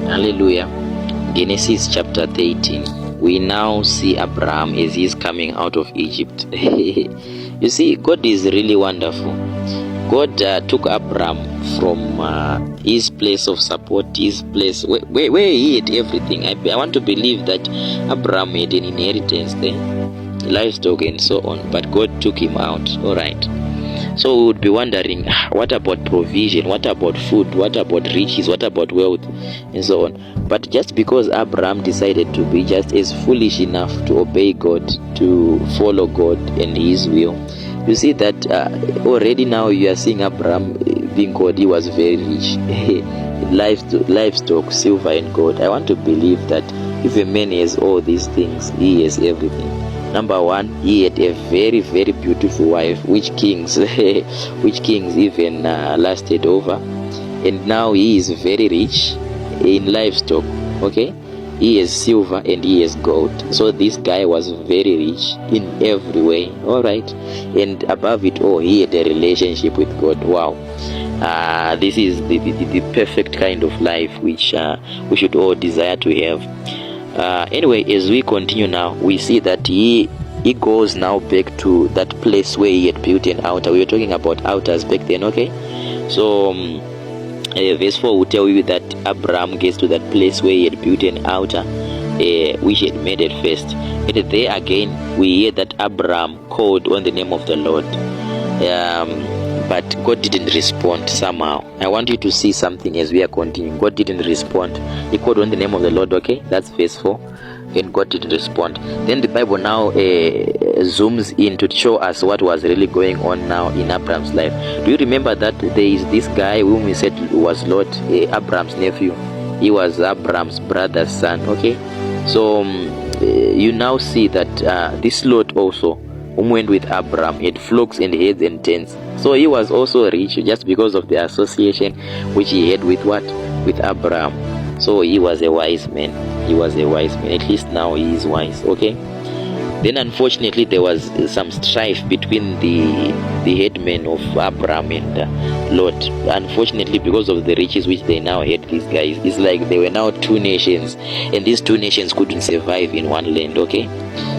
Hallelujah. Genesis chapter 13. We now see Abraham as he's coming out of Egypt. You see, God is really wonderful. God took Abraham from his place of support, his place where he had everything. I want to believe that Abraham had an inheritance there, livestock and so on, but God took him out. All right. So we would be wondering, what about provision? What about food? What about riches? What about wealth? And so on. But just because Abraham decided to be just as foolish enough to obey God, to follow God and his will, you see that already now you are seeing Abraham being called, he was very rich. Livestock, silver and gold. I want to believe that if a man has all these things, he has everything. Number one, he had a very, very beautiful wife, which kings even lasted over. And now he is very rich in livestock. Okay, he has silver and he has gold. So this guy was very rich in every way. All right, and above it all, he had a relationship with God. Wow. This is the perfect kind of life which we should all desire to have. Anyway, as we continue now, we see that he goes now back to that place where he had built an altar. We were talking about altars back then, okay? So verse 4 will tell you that Abraham gets to that place where he had built an altar, which he had made at first. And there again, we hear that Abraham called on the name of the Lord. But God didn't respond somehow. I want you to see something as we are continuing. God didn't respond. He called on the name of the Lord, okay? That's verse 4. And God didn't respond. Then the Bible now zooms in to show us what was really going on now in Abraham's life. Do you remember that there is this guy whom we said was Lot, Abraham's nephew? He was Abraham's brother's son, okay? So you now see that this Lot also, whom went with Abraham, had flocks and herds and tents. So he was also rich just because of the association which he had with what? With Abraham. So he was a wise man. He was a wise man. At least now he is wise. Okay. Then unfortunately there was some strife between the headmen of Abraham and Lot. Unfortunately, because of the riches which they now had, these guys, it's like they were now two nations, and these two nations couldn't survive in one land. Okay.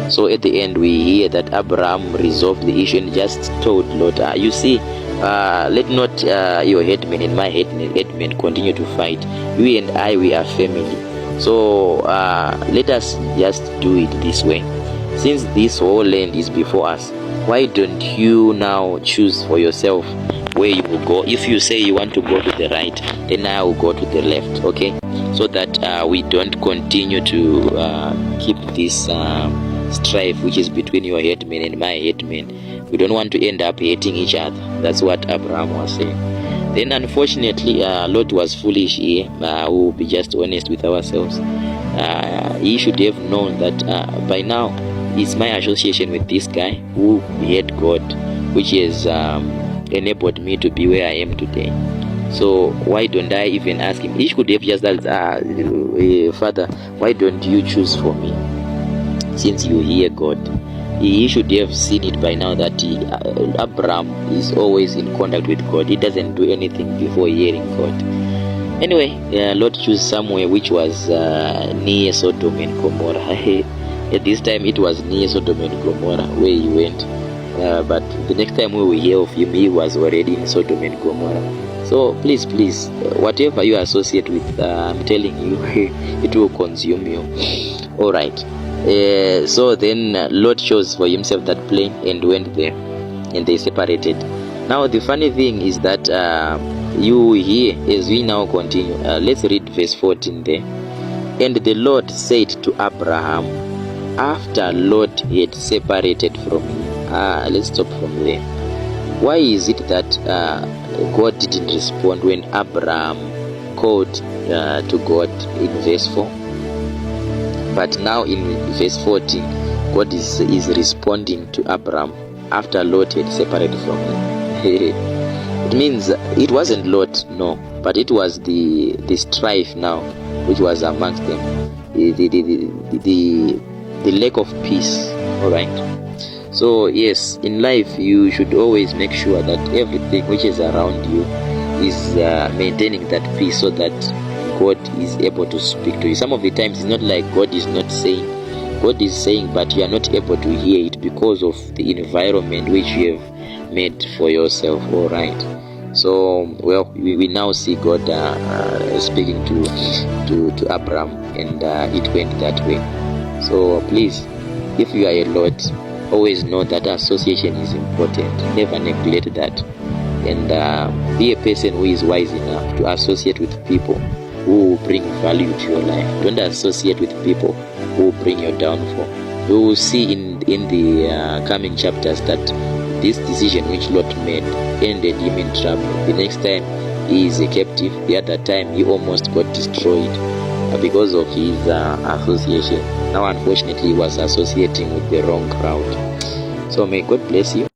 So at the end we hear that Abraham resolved the issue and just told Lot, you see, let not your headmen and my headmen continue to fight. You and I, we are family. So let us just do it this way. Since this whole land is before us, why don't you now choose for yourself where you will go? If you say you want to go to the right, then I will go to the left, okay? So that we don't continue to keep this strife which is between your headman and my headman. We don't want to end up hating each other. That's what Abraham was saying. Then unfortunately, Lot was foolish here. We will be just honest with ourselves. He should have known that by now it's my association with this guy who had God, which has enabled me to be where I am today. So why don't I even ask him? He could have just asked, Father, why don't you choose for me? Since you hear God, he should have seen it by now that Abraham is always in contact with God. He doesn't do anything before hearing God. Anyway, Lord chose somewhere which was near Sodom and Gomorrah. At this time, it was near Sodom and Gomorrah where he went. But the next time we will hear of him, he was already in Sodom and Gomorrah. So please, whatever you associate with, I'm telling you, it will consume you. All right. So then Lot chose for himself that plain and went there, and they separated. Now the funny thing is that you hear as we now continue. Let's read verse 14 there. And the Lord said to Abraham, after Lot had separated from him. Let's stop from there. Why is it that God didn't respond when Abraham called to God in verse 4? But now in verse 14, God is responding to Abraham after Lot had separated from him. It means it wasn't Lot, no, but it was the strife now which was amongst them, the lack of peace. All right. So yes, in life you should always make sure that everything which is around you is maintaining that peace, so that God is able to speak to you. Some of the times it's not like God is not saying. God is saying, but you are not able to hear it because of the environment which you have made for yourself. All right. So, well, we now see God speaking to Abraham, and it went that way. So please, if you are a Lord, always know that association is important. Never neglect that, and be a person who is wise enough to associate with people who will bring value to your life. Don't associate with people who will bring your downfall. You will see in the coming chapters that this decision which Lot made ended him in trouble. The next time he is a captive, the other time he almost got destroyed because of his association. Now unfortunately he was associating with the wrong crowd. So may God bless you.